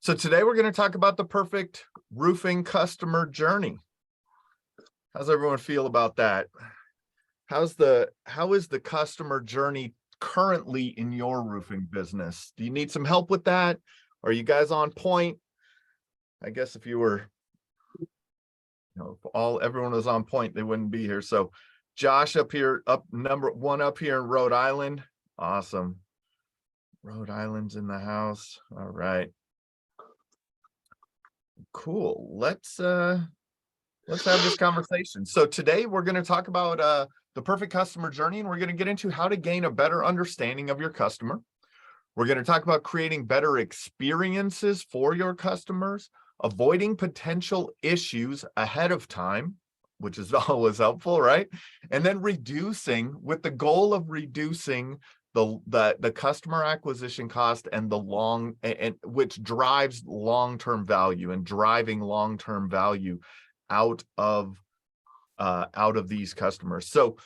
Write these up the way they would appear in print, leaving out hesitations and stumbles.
So today we're going to talk about the perfect roofing customer journey. How's everyone feel about that? How is the customer journey currently in your roofing business? Do you need some help with that? Are you guys on point? I guess if you were, if everyone was on point, they wouldn't be here. So Josh up here, number one up here in Rhode Island. Awesome. Rhode Island's in the house. All right. Cool. Let's have this conversation. So today we're going to talk about the perfect customer journey, and we're going to get into how to gain a better understanding of your customer. We're going to talk about creating better experiences for your customers, avoiding potential issues ahead of time, which is always helpful, right? And then reducing, with the goal of reducing the customer acquisition cost and which drives long-term value and driving long-term value out of these customers. So,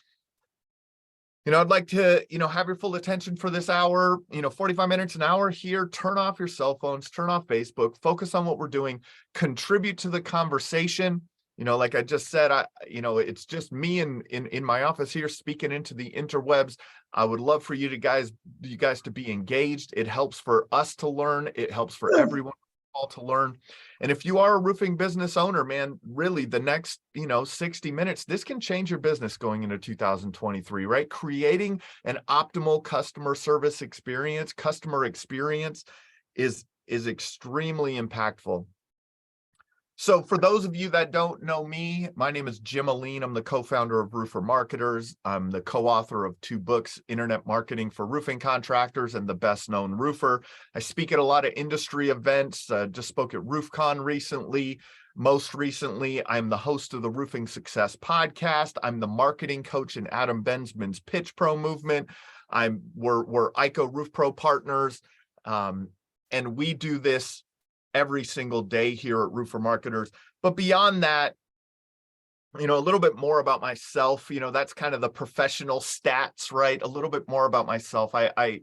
I'd like to, have your full attention for this hour, 45 minutes, an hour here. Turn off your cell phones, turn off Facebook, focus on what we're doing, contribute to the conversation. Like I just said, it's just me in my office here speaking into the interwebs. I would love for you guys to be engaged. It helps for us to learn. It helps for everyone to learn. And if you are a roofing business owner, man, really the next, 60 minutes, this can change your business going into 2023, right? Creating an optimal customer experience is extremely impactful. So for those of you that don't know me, my name is Jim Aline. I'm the co-founder of Roofer Marketers. I'm the co-author of 2 books, Internet Marketing for Roofing Contractors and The Best Known Roofer. I speak at a lot of industry events, just spoke at RoofCon recently. Most recently, I'm the host of the Roofing Success podcast. I'm the marketing coach in Adam Bensman's Pitch Pro movement. We're ICO Roof Pro partners, and we do this every single day here at Roofer Marketers. But beyond that, a little bit more about myself, that's kind of the professional stats, right? A little bit more about myself. I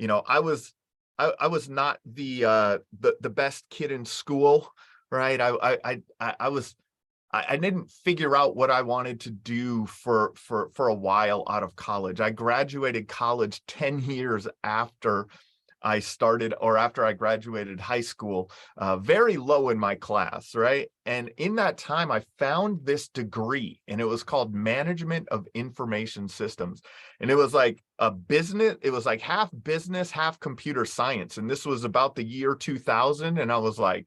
was not the best kid in school, right? I didn't figure out what I wanted to do for a while out of college. I graduated college 10 years after I graduated high school, very low in my class, right? And in that time, I found this degree, and it was called Management of Information Systems. And it was like it was like half business, half computer science. And this was about the year 2000. And I was like,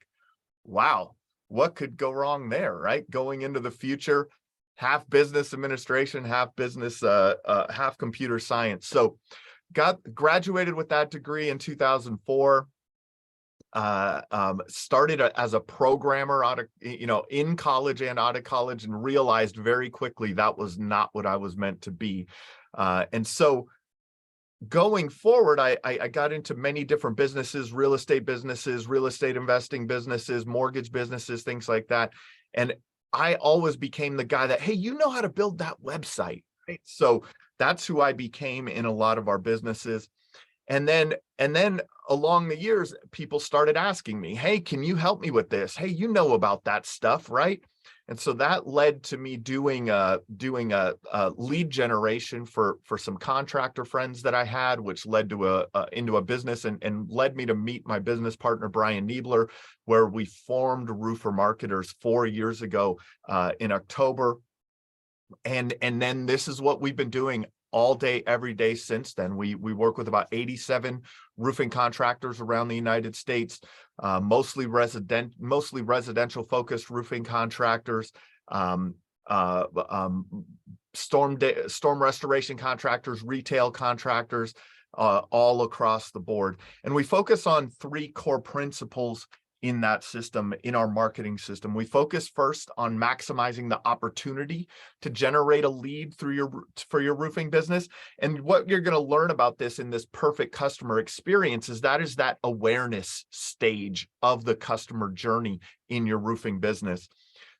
wow, what could go wrong there, right? Going into the future, half business administration, half business, half computer science. So graduated with that degree in 2004. Started as a programmer in college and out of college, and realized very quickly that was not what I was meant to be. And so going forward, I got into many different businesses, real estate investing businesses, mortgage businesses, things like that. And I always became the guy that, hey, you know how to build that website, right? So that's who I became in a lot of our businesses. And then along the years, people started asking me, hey, can you help me with this? Hey, you know about that stuff, right? And so that led to me doing a lead generation for some contractor friends that I had, which led to into a business and led me to meet my business partner, Brian Niebler, where we formed Roofer Marketers 4 years ago in October. And then this is what we've been doing all day, every day since then. We work with about 87 roofing contractors around the United States, mostly residential focused roofing contractors, storm restoration contractors, retail contractors, all across the board. And we focus on 3 core principles in that system, in our marketing system. We focus first on maximizing the opportunity to generate a lead for your roofing business. And what you're going to learn about this in this perfect customer experience is that awareness stage of the customer journey in your roofing business.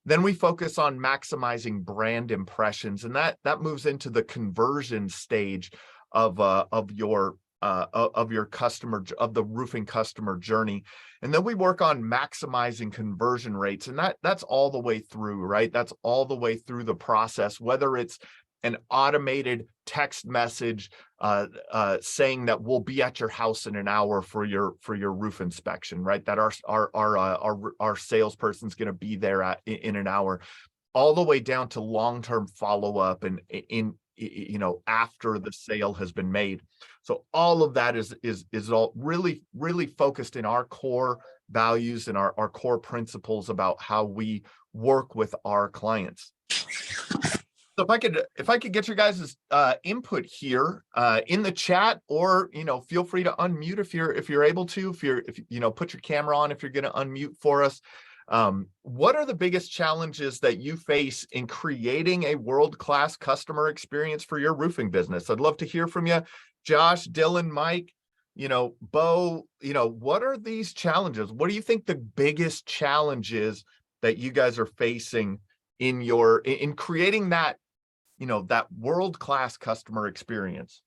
Then we focus on maximizing brand impressions, and that moves into the conversion stage of your of your customer, of the roofing customer journey. And then we work on maximizing conversion rates. And that's all the way through, right? That's all the way through the process, whether it's an automated text message saying that we'll be at your house in an hour for your roof inspection, right? That our salesperson's going to be there in an hour, all the way down to long-term follow-up and after the sale has been made. So all of that is all really focused in our core values and our core principles about how we work with our clients. So if I could get your guys' input here in the chat, or feel free to unmute if you're able to, if put your camera on if you're going to unmute for us. What are the biggest challenges that you face in creating a world-class customer experience for your roofing business? I'd love to hear from you. Josh, Dylan, Mike, Bo, what are these challenges? What do you think the biggest challenges that you guys are facing in creating that, that world-class customer experience?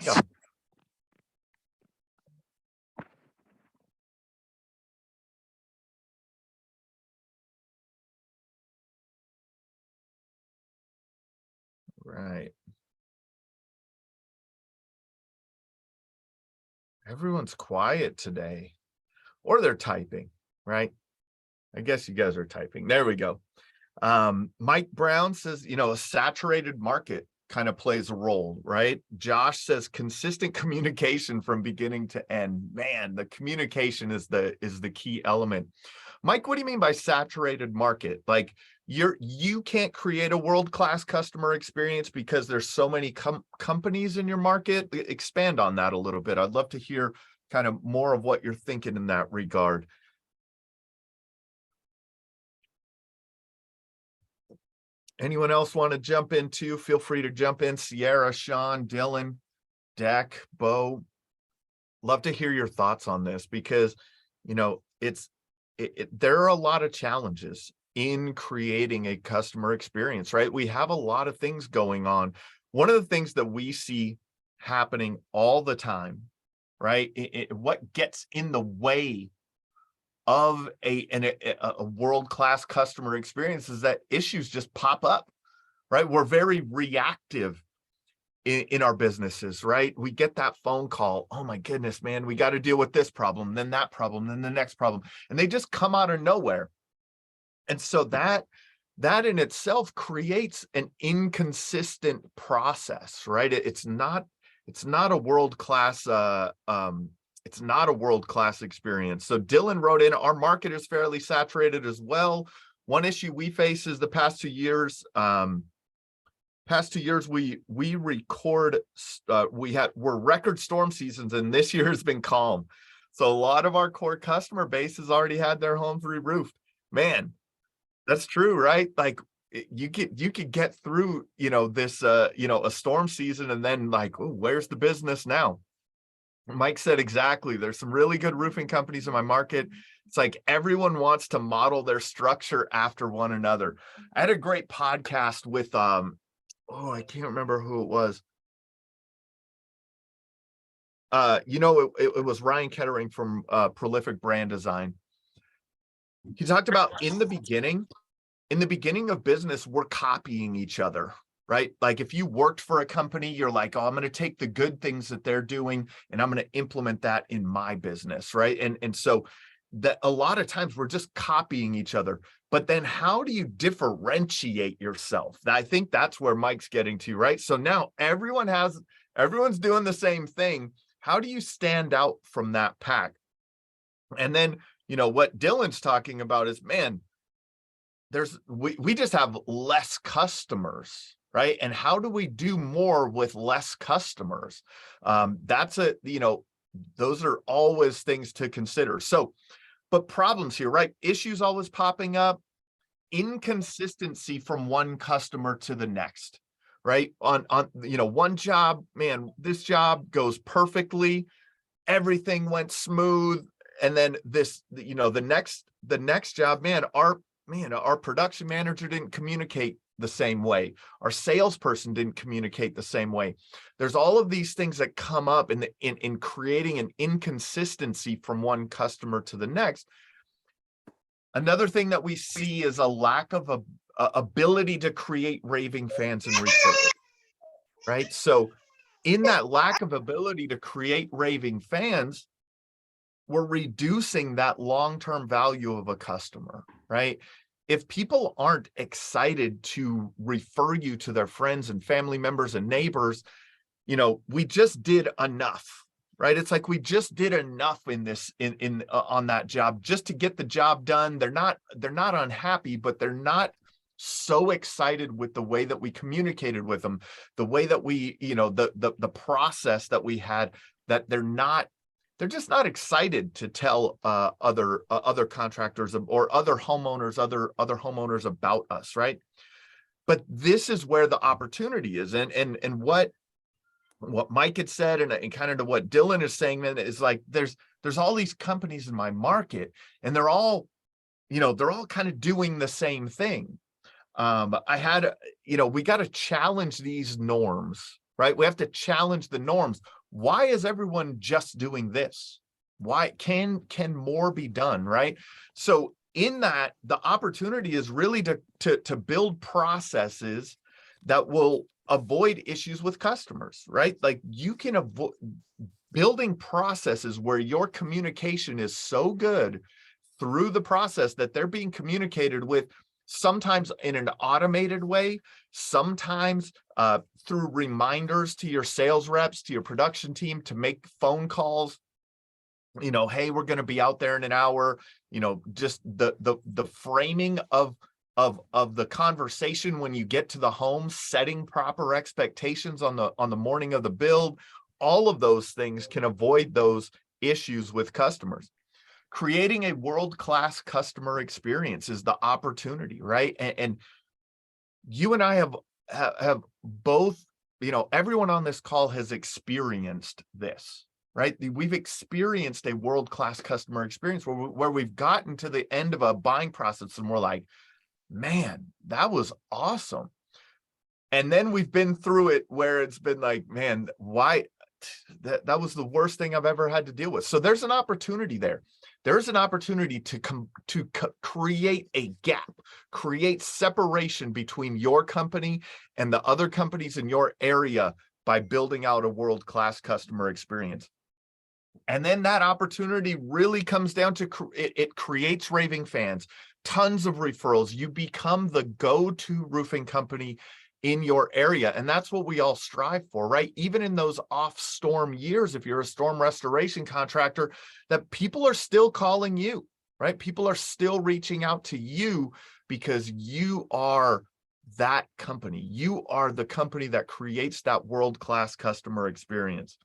Yeah. Right. Everyone's quiet today, or they're typing, right? I guess you guys are typing. There we go. Mike Brown says, a saturated market kind of plays a role, right? Josh says consistent communication from beginning to end. Man, the communication is the key element. Mike, what do you mean by saturated market? Like you can't create a world-class customer experience because there's so many companies in your market? Expand on that a little bit. I'd love to hear kind of more of what you're thinking in that regard. Anyone else want to jump in too? Feel free to jump in. Sierra, Sean, Dylan, Deck, Bo. Love to hear your thoughts on this, because there are a lot of challenges in creating a customer experience, right? We have a lot of things going on. One of the things that we see happening all the time, right? What gets in the way of a world-class customer experience is that issues just pop up, right? We're very reactive in our businesses, right? We get that phone call. Oh my goodness, man, we got to deal with this problem, then that problem, then the next problem. And they just come out of nowhere. And so that in itself creates an inconsistent process, right? It's not a world-class it's not a world-class experience. So Dylan wrote in, our market is fairly saturated as well. One issue we face is the past 2 years. We record, we're record storm seasons, and this year has been calm. So a lot of our core customer base has already had their homes re-roofed. Man, that's true, right? Like you could get through, this, a storm season, and then like, oh, where's the business now? Mike said exactly. There's some really good roofing companies in my market. It's like everyone wants to model their structure after one another. I had a great podcast with I can't remember who it was. It was Ryan Kettering from Prolific Brand Design. He talked about in the beginning of business, we're copying each other, right? Like if you worked for a company, you're like, oh, I'm going to take the good things that they're doing and I'm going to implement that in my business, right? And so that a lot of times we're just copying each other. But then how do you differentiate yourself? I think that's where Mike's getting to, right? So now everyone's doing the same thing. How do you stand out from that pack? And then, what Dylan's talking about is, man, we just have less customers, right? And how do we do more with less customers? Those are always things to consider. So, but problems here, right? Issues always popping up, inconsistency from one customer to the next, right? On one job, man, this job goes perfectly, everything went smooth, and then the next job, our production manager didn't communicate the same way. Our salesperson didn't communicate the same way. There's all of these things that come up in creating an inconsistency from one customer to the next. Another thing that we see is a lack of a ability to create raving fans and referrals, right? So in that lack of ability to create raving fans, we're reducing that long-term value of a customer, right? If people aren't excited to refer you to their friends and family members and neighbors, we just did enough, right? It's like we just did enough in this on that job just to get the job done. They're not unhappy, but they're not so excited with the way that we communicated with them, the way that we, the process that we had, that they're just not excited to tell other contractors or other homeowners about us, right? But this is where the opportunity is, and what Mike had said, and kind of to what Dylan is saying, then, is like there's all these companies in my market, and they're all kind of doing the same thing. We got to challenge these norms, right? We have to challenge the norms. Why is everyone just doing this? Why can more be done, right? So in that, the opportunity is really to build processes that will avoid issues with customers, right? Like you can avoid building processes where your communication is so good through the process that they're being communicated with, sometimes in an automated way, sometimes through reminders to your sales reps, to your production team, to make phone calls. Hey, we're going to be out there in an hour. Just the framing of the conversation when you get to the home, setting proper expectations on the morning of the build. All of those things can avoid those issues with customers. Creating a world-class customer experience is the opportunity, right? And you and I have both, everyone on this call has experienced this, right? We've experienced a world-class customer experience where we've gotten to the end of a buying process and we're like, man, that was awesome. And then we've been through it where it's been like, man, why? That was the worst thing I've ever had to deal with. So there's an opportunity there. There's an opportunity to create a gap, create separation between your company and the other companies in your area by building out a world-class customer experience. And then that opportunity really comes down to it creates raving fans, tons of referrals. You become the go-to roofing company in your area. And that's what we all strive for, right? Even in those off-storm years, if you're a storm restoration contractor, that people are still calling you, right? People are still reaching out to you because you are that company. You are the company that creates that world-class customer experience.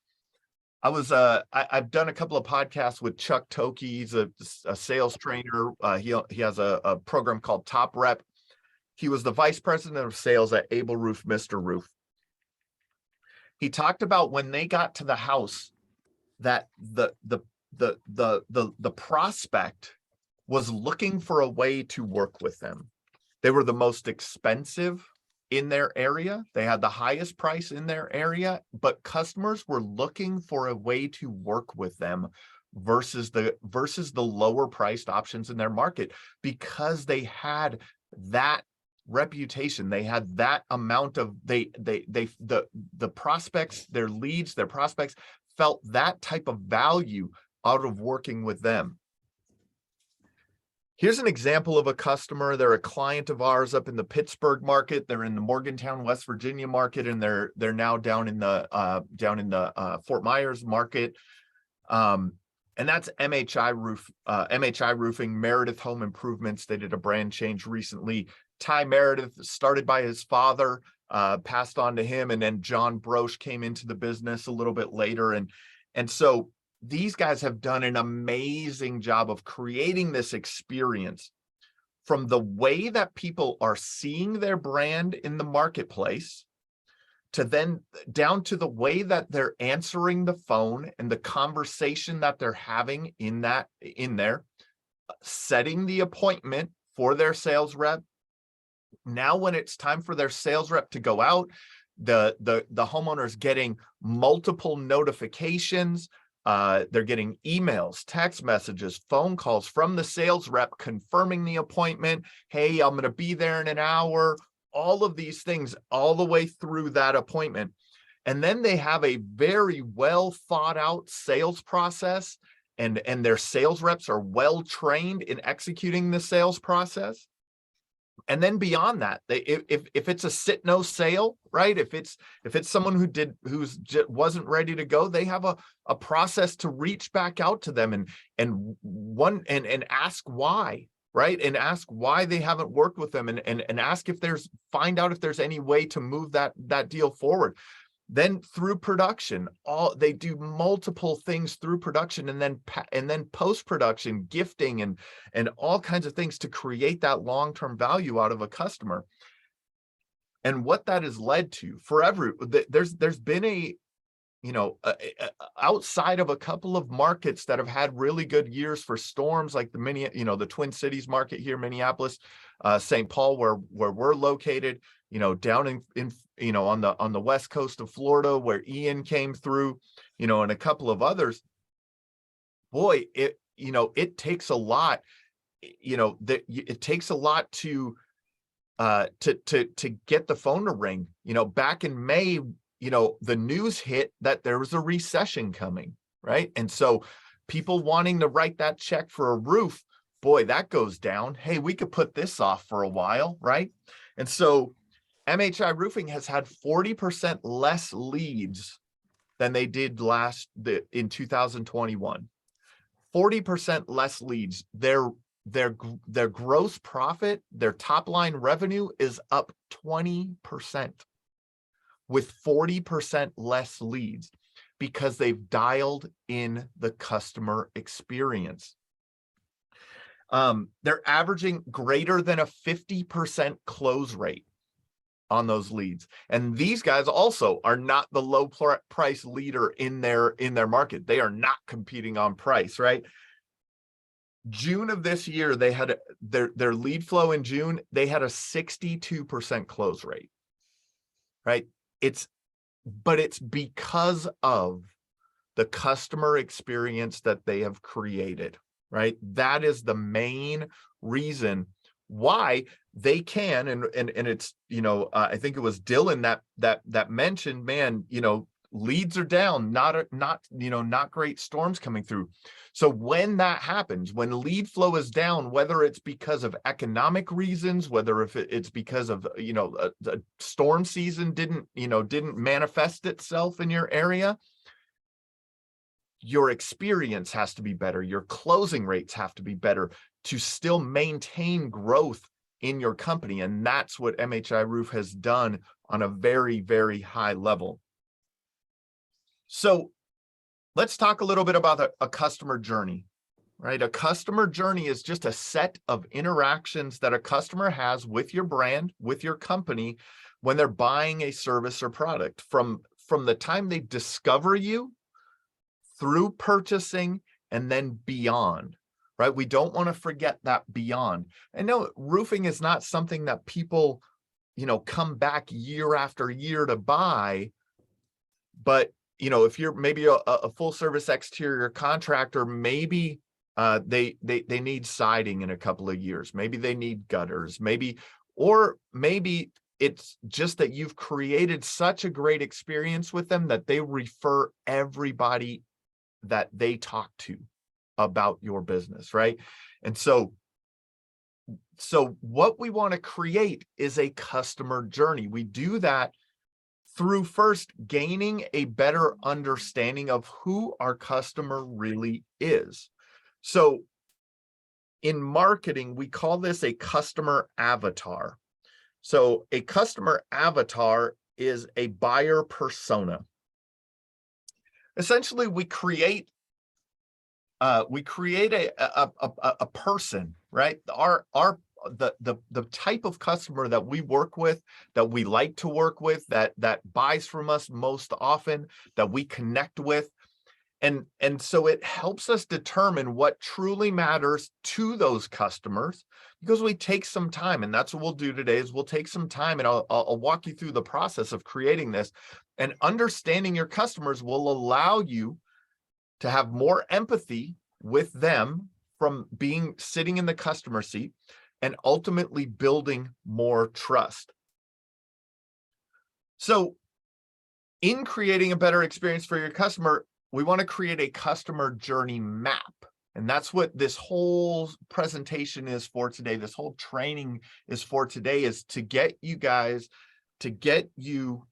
I've done a couple of podcasts with Chuck Toki. He's a sales trainer. He has a program called Top Rep. He was the vice president of sales at Able Roof, Mr. Roof. He talked about when they got to the house that the prospect was looking for a way to work with them. They were the most expensive in their area. They had the highest price in their area, but customers were looking for a way to work with them versus the lower priced options in their market, because they had that reputation. They had that amount of the prospects, their leads, their prospects felt that type of value out of working with them. Here's an example of a customer. They're a client of ours up in the Pittsburgh market. They're in the Morgantown, West Virginia market, and they're now down in the Fort Myers market. And that's MHI Roofing, Meredith Home Improvements. They did a brand change recently. Ty Meredith, started by his father, passed on to him, and then John Broche came into the business a little bit later. And so these guys have done an amazing job of creating this experience from the way that people are seeing their brand in the marketplace to then down to the way that they're answering the phone and the conversation that they're having in there, setting the appointment for their sales rep, Now, when it's time for their sales rep to go out, the homeowner's getting multiple notifications. They're getting emails, text messages, phone calls from the sales rep confirming the appointment. Hey, I'm going to be there in an hour. All of these things all the way through that appointment. And then they have a very well thought out sales process, and their sales reps are well trained in executing the sales process. And then beyond that, if it's a sit no sale, right? If it's someone who wasn't ready to go, they have a process to reach back out to them and ask why, right? And ask why they haven't worked with them, and ask find out if there's any way to move that deal forward. Then through production, they do multiple things through production, and then post-production, gifting and all kinds of things to create that long-term value out of a customer. And what that has led to there's been outside of a couple of markets that have had really good years for storms, like the Twin Cities market here, Minneapolis, St. Paul, where we're located, down in on the west coast of Florida, where Ian came through, and a couple of others. Boy, it takes a lot, it takes a lot to get the phone to ring. Back in May, the news hit that there was a recession coming, right? And so people wanting to write that check for a roof, boy, that goes down. Hey, we could put this off for a while, right? And so MHI Roofing has had 40% less leads than they did in 2021. 40% less leads. Their gross profit, their top line revenue is up 20% with 40% less leads, because they've dialed in the customer experience. They're averaging greater than a 50% close rate on those leads. And these guys also are not the low price leader in their market. They are not competing on price, right? June of this year, they had their lead flow in June, they had a 62% close rate, right? But it's because of the customer experience that they have created, right? That is the main reason why they can, and it's, I think it was Dylan that mentioned, man, leads are down, not great storms coming through. So when that happens, when lead flow is down, whether it's because of economic reasons, whether it's because of, the storm season didn't manifest itself in your area, your experience has to be better. Your closing rates have to be better to still maintain growth in your company. And that's what MHI Roof has done on a very, very high level. So let's talk a little bit about a customer journey, right? A customer journey is just a set of interactions that a customer has with your brand, with your company, when they're buying a service or product, from the time they discover you, through purchasing, and then beyond, right? We don't want to forget that beyond. I know roofing is not something that people, come back year after year to buy, but if you're maybe a full service exterior contractor, maybe they need siding in a couple of years. Maybe they need gutters, or maybe it's just that you've created such a great experience with them that they refer everybody that they talk to about your business, right? And so what we want to create is a customer journey. We do that through first gaining a better understanding of who our customer really is. So in marketing, we call this a customer avatar. So a customer avatar is a buyer persona. Essentially, we create a person, right? The type of customer that we work with, that we like to work with, that buys from us most often, that we connect with, And so it helps us determine what truly matters to those customers, because we take some time. And that's what we'll do today is we'll take some time, and I'll walk you through the process of creating this. And understanding your customers will allow you to have more empathy with them from being sitting in the customer seat, and ultimately building more trust. So in creating a better experience for your customer, we want to create a customer journey map. And that's what this whole presentation is for today. This whole training is for today, is to get you guys, to get you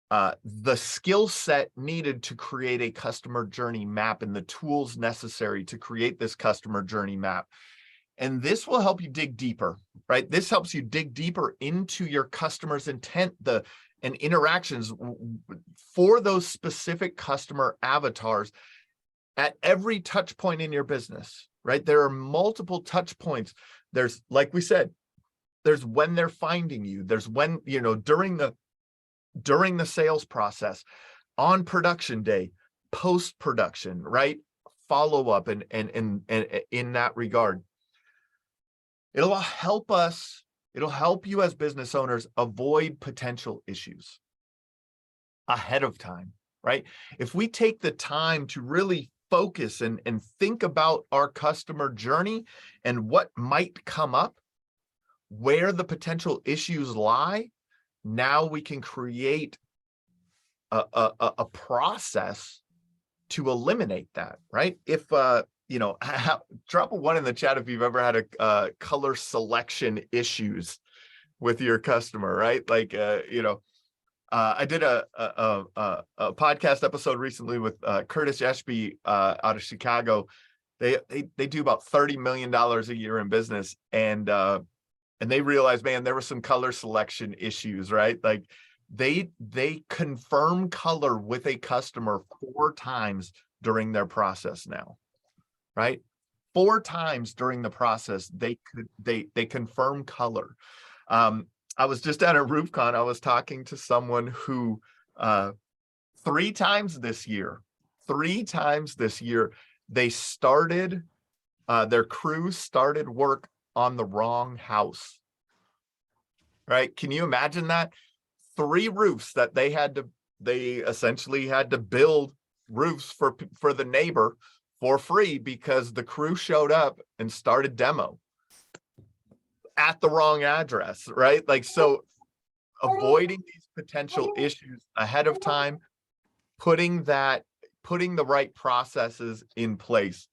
the skill set needed to create a customer journey map, and the tools necessary to create this customer journey map. And this will help you dig deeper, right? This helps you dig deeper into your customer's intent, and interactions for those specific customer avatars at every touch point in your business, right? There are multiple touch points. There's, like we said, there's when they're finding you. There's when, during the sales process, on production day, post-production, right? Follow-up and in that regard. It'll help you as business owners avoid potential issues ahead of time, right? If we take the time to really focus and think about our customer journey and what might come up, where the potential issues lie, now we can create a process to eliminate that, right? If drop a 1 in the chat if you've ever had a color selection issues with your customer, right? Like I did a podcast episode recently with Curtis Ashby out of Chicago. They do about $30 million a year in business, and they realized, man, there were some color selection issues, right? Like they confirm color with a customer 4 times during their process now, right? 4 times during the process, they confirm color. I was just at a RoofCon. I was talking to someone who 3 times this year, they started, their crew started work on the wrong house, right? Can you imagine that? 3 roofs that they essentially had to build roofs for the neighbor for free because the crew showed up and started demo at the wrong address, right? Like, so avoiding these potential issues ahead of time, putting the right processes in place.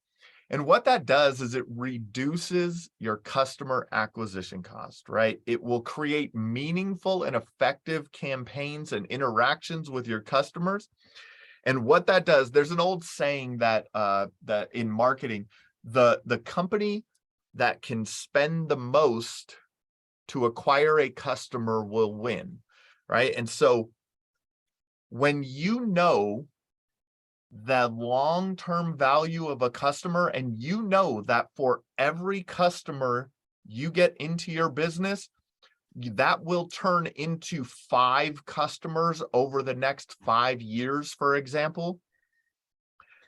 And what that does is it reduces your customer acquisition cost, right? It will create meaningful and effective campaigns and interactions with your customers. And what that does, there's an old saying that that in marketing, the company that can spend the most to acquire a customer will win, right? And so when you know the long-term value of a customer, and you know that for every customer you get into your business, that will turn into 5 customers over the next 5 years, for example,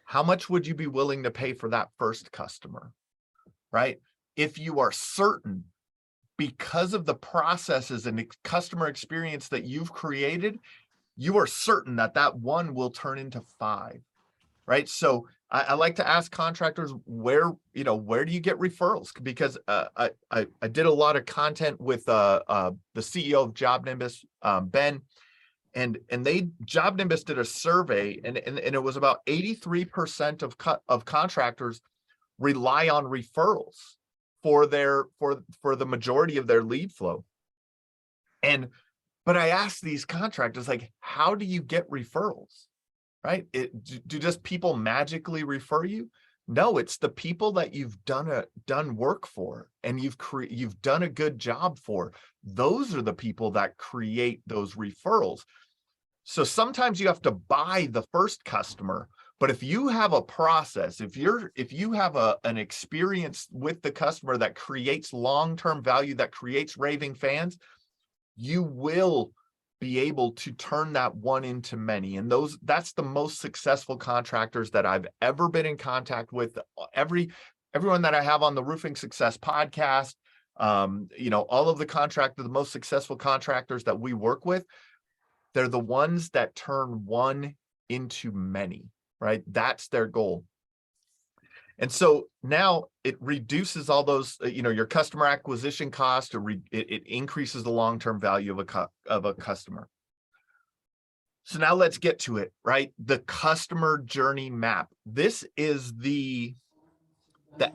how much would you be willing to pay for that first customer, right? If you are certain, because of the processes and customer experience that you've created, you are certain that that 1 will turn into 5, right? So I like to ask contractors, where do you get referrals? Because I did a lot of content with the CEO of JobNimbus, Ben, and JobNimbus did a survey, and it was about 83% of contractors rely on referrals for the majority of their lead flow. But I asked these contractors, like, how do you get referrals? Right? Do just people magically refer you? No, it's the people that you've done work for, and you've done a good job for. Those are the people that create those referrals. So sometimes you have to buy the first customer, but if you have a process, if you have an experience with the customer that creates long-term value, that creates raving fans, you will be able to turn that one into many. And that's the most successful contractors that I've ever been in contact with. Everyone that I have on the Roofing Success podcast, all of the most successful contractors that we work with, they're the ones that turn one into many, right? That's their goal. And so now it reduces all those, your customer acquisition cost, or it increases the long-term value of a customer. So now let's get to it, right? The customer journey map. This is the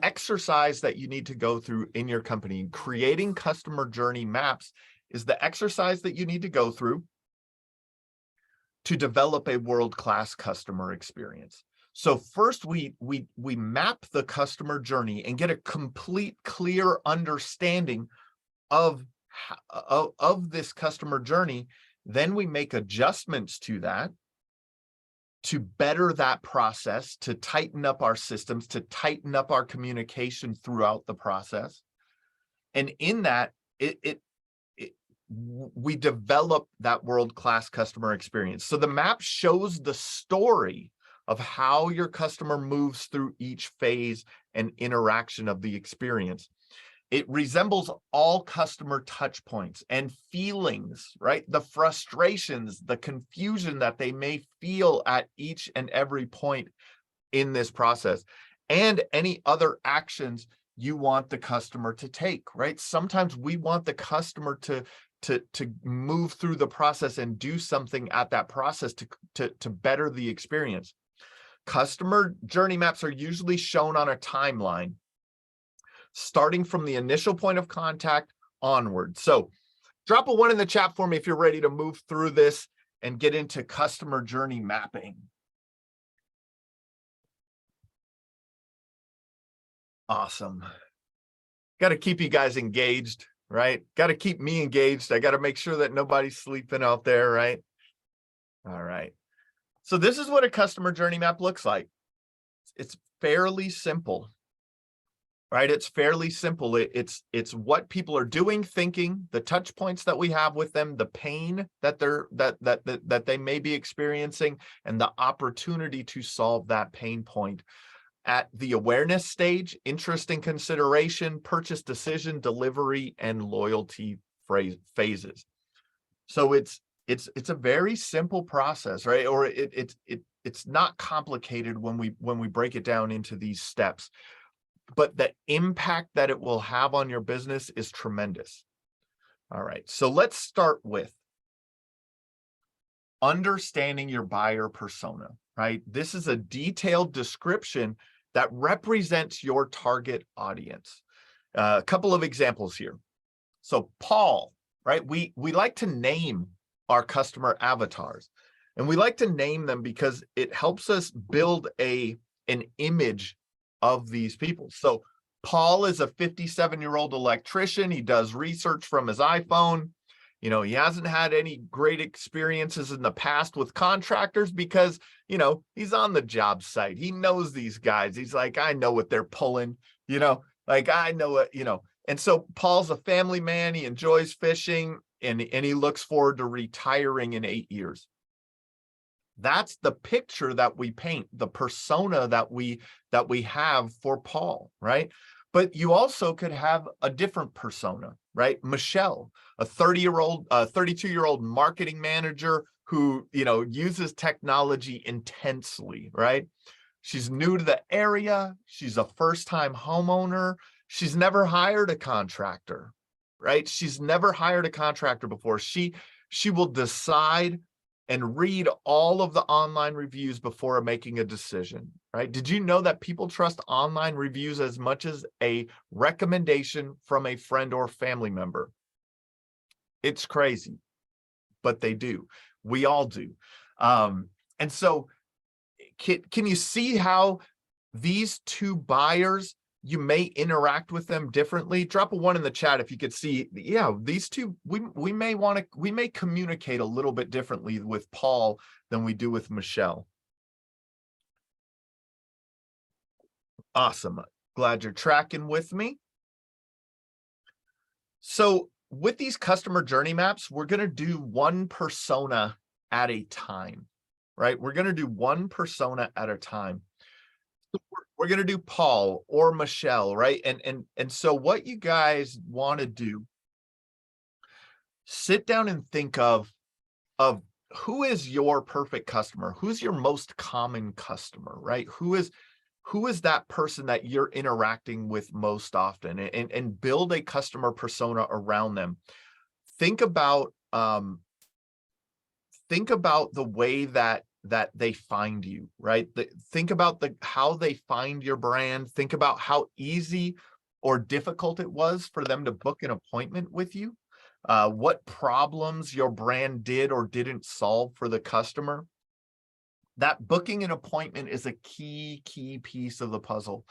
exercise that you need to go through in your company. Creating customer journey maps is the exercise that you need to go through to develop a world-class customer experience. So first we map the customer journey and get a complete, clear understanding of this customer journey. Then we make adjustments to that to better that process, to tighten up our systems, to tighten up our communication throughout the process. And in that, we develop that world-class customer experience. So the map shows the story of how your customer moves through each phase and interaction of the experience. It resembles all customer touch points and feelings, right? The frustrations, the confusion that they may feel at each and every point in this process, and any other actions you want the customer to take, right? Sometimes we want the customer to move through the process and do something at that process to better the experience. Customer journey maps are usually shown on a timeline, starting from the initial point of contact onward. So drop a 1 in the chat for me if you're ready to move through this and get into customer journey mapping. Awesome. Got to keep you guys engaged, right? Got to keep me engaged. I got to make sure that nobody's sleeping out there, right? All right. So this is what a customer journey map looks like. It's fairly simple, right? It's fairly simple. It's what people are doing, thinking, the touch points that we have with them, the pain that they may be experiencing, and the opportunity to solve that pain point at the awareness stage, interest and consideration, purchase decision, delivery, and loyalty phases. So it's a very simple process, right? Or it's not complicated when we break it down into these steps, but the impact that it will have on your business is tremendous. All right, so let's start with understanding your buyer persona, right? This is a detailed description that represents your target audience. A couple of examples here. So Paul, right? We like to name our customer avatars, and we like to name them because it helps us build an image of these people. So Paul is a 57-year-old electrician. He does research from his iPhone. He hasn't had any great experiences in the past with contractors because, he's on the job site. He knows these guys. He's like, I know what they're pulling, like I know what, And so Paul's a family man. He enjoys fishing and he looks forward to retiring in 8 years. That's the picture that we paint, the persona that we have for Paul, right? But you also could have a different persona, right? Michelle, a 32-year-old marketing manager who, uses technology intensely, right? She's new to the area. She's a first-time homeowner. She's never hired a contractor, right? She's never hired a contractor before. She will decide and read all of the online reviews before making a decision, right? Did you know that people trust online reviews as much as a recommendation from a friend or family member? It's crazy, but they do. We all do. And so can you see how these two buyers, you may interact with them differently? Drop a 1 in the chat if you could see. Yeah, these two, we may communicate a little bit differently with Paul than we do with Michelle. Awesome. Glad you're tracking with me. So with these customer journey maps, we're going to do one persona at a time, right? We're going to do one persona at a time. We're going to do Paul or Michelle, right? And so what you guys want to do, sit down and think of who is your perfect customer? Who's your most common customer, right? Who is that person that you're interacting with most often, and build a customer persona around them. Think about the way that they find you, right? Think about how they find your brand. Think about how easy or difficult it was for them to book an appointment with you. What problems your brand did or didn't solve for the customer. That booking an appointment is a key piece of the puzzle.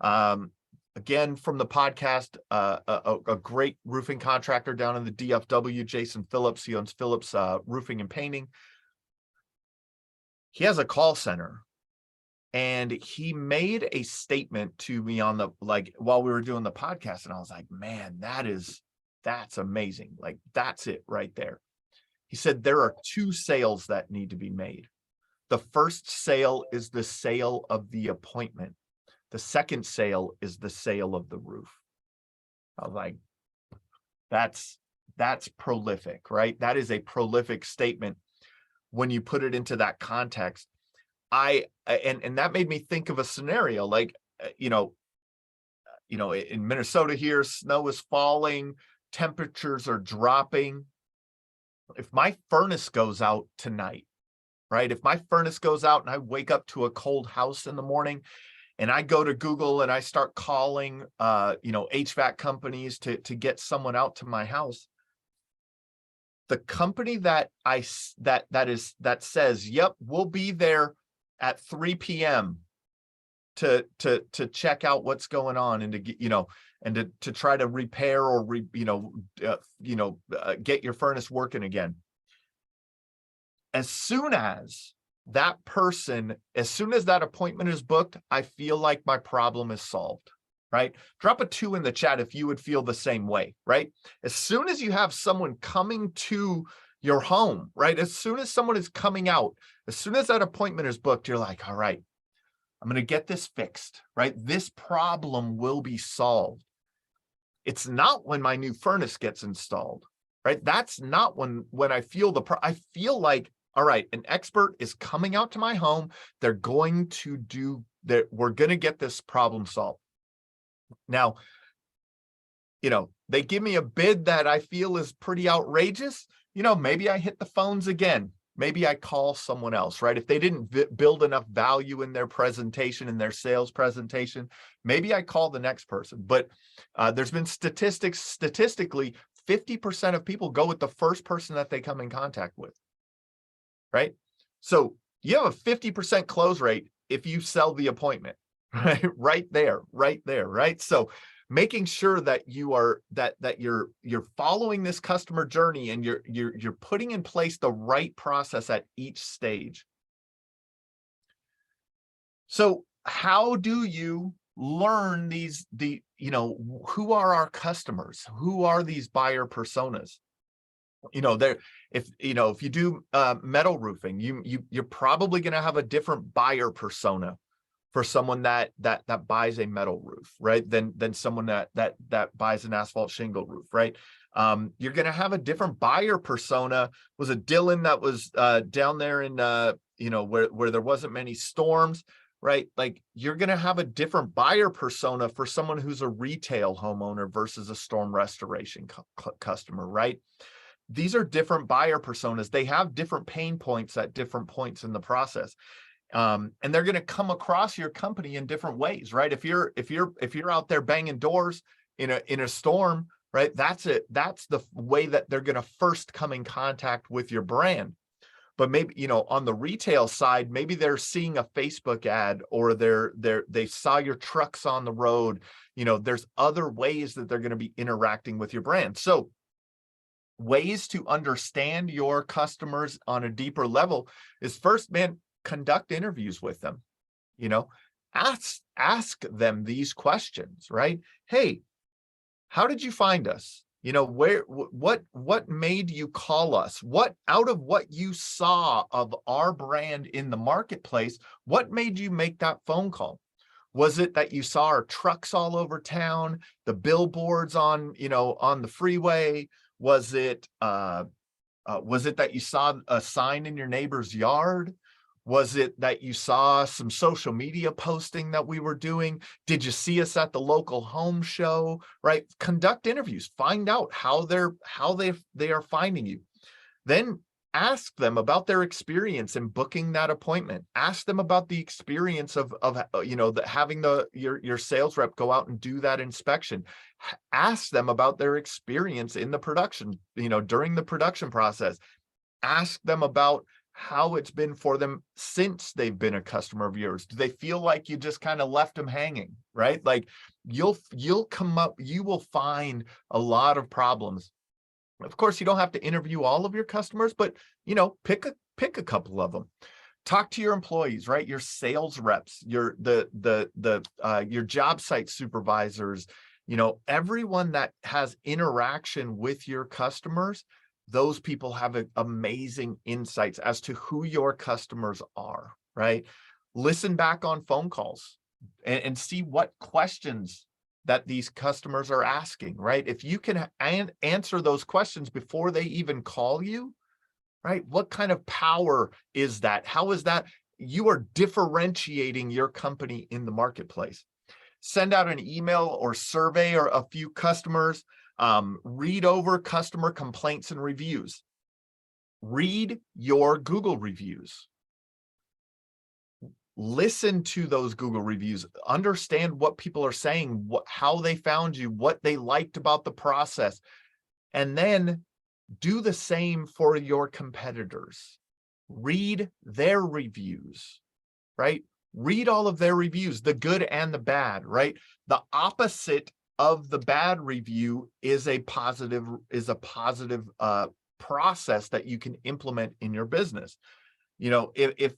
Again, from the podcast, a great roofing contractor down in the DFW, Jason Phillips. He owns Phillips Roofing and Painting. He has a call center, and he made a statement to me on the, while we were doing the podcast, and I was like, man, that's amazing. Like, that's it right there. He said, there are two sales that need to be made. The first sale is the sale of the appointment. The second sale is the sale of the roof. I was like, that's prolific, right? That is a prolific statement when you put it into that context. And that made me think of a scenario like, in Minnesota here, snow is falling, temperatures are dropping. If my furnace goes out tonight, right? If my furnace goes out and I wake up to a cold house in the morning, and I go to Google and I start calling, HVAC companies to get someone out to my house, the company that says, yep, we'll be there at 3 p.m. to check out what's going on, and to get, and to try to repair or get your furnace working again. As soon as that appointment is booked, I feel like my problem is solved, right? Drop a 2 in the chat if you would feel the same way, right? As soon as you have someone coming to your home, right? As soon as someone is coming out, as soon as that appointment is booked, you're like, all right, I'm going to get this fixed, right? This problem will be solved. It's not when my new furnace gets installed, right? That's not when I feel I feel like, all right, an expert is coming out to my home. They're going to do that. We're going to get this problem solved. Now, they give me a bid that I feel is pretty outrageous. Maybe I hit the phones again. Maybe I call someone else, right? If they didn't build enough value in their presentation, in their sales presentation, maybe I call the next person. But there's been statistically, 50% of people go with the first person that they come in contact with. Right? So you have a 50% close rate if you sell the appointment, right? Right there, right? So making sure that you are, that you're following this customer journey, and you're putting in place the right process at each stage. So how do you learn who are our customers? Who are these buyer personas? If you do metal roofing, you're probably going to have a different buyer persona for someone that buys a metal roof, right? Than someone that buys an asphalt shingle roof, right? You're going to have a different buyer persona. Was it Dylan that was down there in where there wasn't many storms, right? Like, you're going to have a different buyer persona for someone who's a retail homeowner versus a storm restoration customer, right? These are different buyer personas. They have different pain points at different points in the process. And they're going to come across your company in different ways, right? If you're out there banging doors in a storm, right? That's it. That's the way that they're going to first come in contact with your brand. But maybe, on the retail side, maybe they're seeing a Facebook ad, or they saw your trucks on the road. There's other ways that they're going to be interacting with your brand. So ways to understand your customers on a deeper level is, first, man, conduct interviews with them. Ask them these questions, right? Hey, how did you find us? You know, what made you call us? What out of what you saw of our brand in the marketplace, what made you make that phone call? Was it that you saw our trucks all over town, the billboards on, on the freeway? Was it that you saw a sign in your neighbor's yard? Was it that you saw some social media posting that we were doing? Did you see us at the local home show? Right? Conduct interviews, find out how they are finding you. Then ask them about their experience in booking that appointment. Ask them about the experience of having your sales rep go out and do that inspection. Ask them about their experience in the production, during the production process. Ask them about how it's been for them since they've been a customer of yours. Do they feel like you just kind of left them hanging, right? Like you will find a lot of problems. Of course, you don't have to interview all of your customers, but pick a couple of them. Talk to your employees, right? Your sales reps, your job site supervisors, everyone that has interaction with your customers. Those people have amazing insights as to who your customers are, right? Listen back on phone calls and see what questions that these customers are asking, right? If you can answer those questions before they even call you, right? What kind of power is that? How is that? You are differentiating your company in the marketplace. Send out an email or survey or a few customers. Read over customer complaints and reviews. Read your Google reviews. Listen to those Google reviews, understand what people are saying, how they found you, what they liked about the process, and then do the same for your competitors. Read their reviews, right? Read all of their reviews, the good and the bad, right? The opposite of the bad review is a positive process that you can implement in your business. I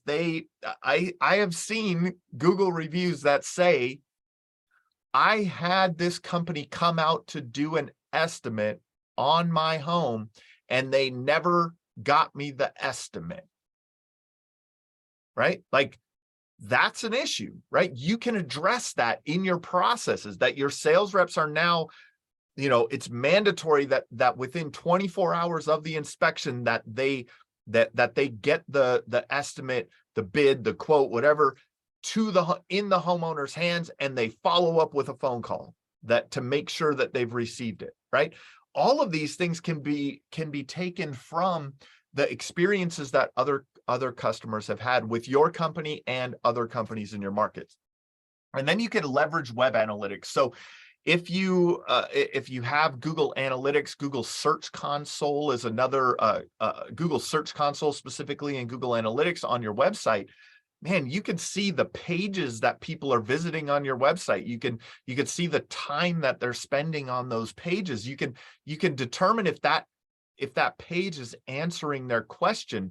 have seen Google reviews that say, I had this company come out to do an estimate on my home and they never got me the estimate, right? Like that's an issue, right? You can address that in your processes, that your sales reps are now, it's mandatory that within 24 hours of the inspection that they get the estimate, the bid, the quote, whatever, in the homeowner's hands, and they follow up with a phone call to make sure that they've received it, right? All of these things can be taken from the experiences that other customers have had with your company and other companies in your markets. And then you can leverage web analytics. So if you have Google Analytics, Google Search Console is another, Google Search Console specifically, and Google Analytics on your website, man, you can see the pages that people are visiting on your website. You can see the time that they're spending on those pages. You can determine if that page is answering their question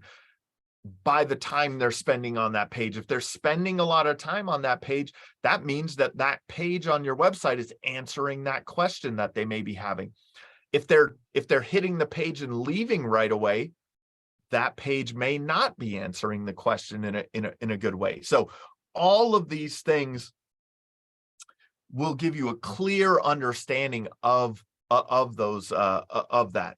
by the time they're spending on that page. If they're spending a lot of time on that page, that means that page on your website is answering that question that they may be having. If they're hitting the page and leaving right away, that page may not be answering the question in a good way. So all of these things will give you a clear understanding of that.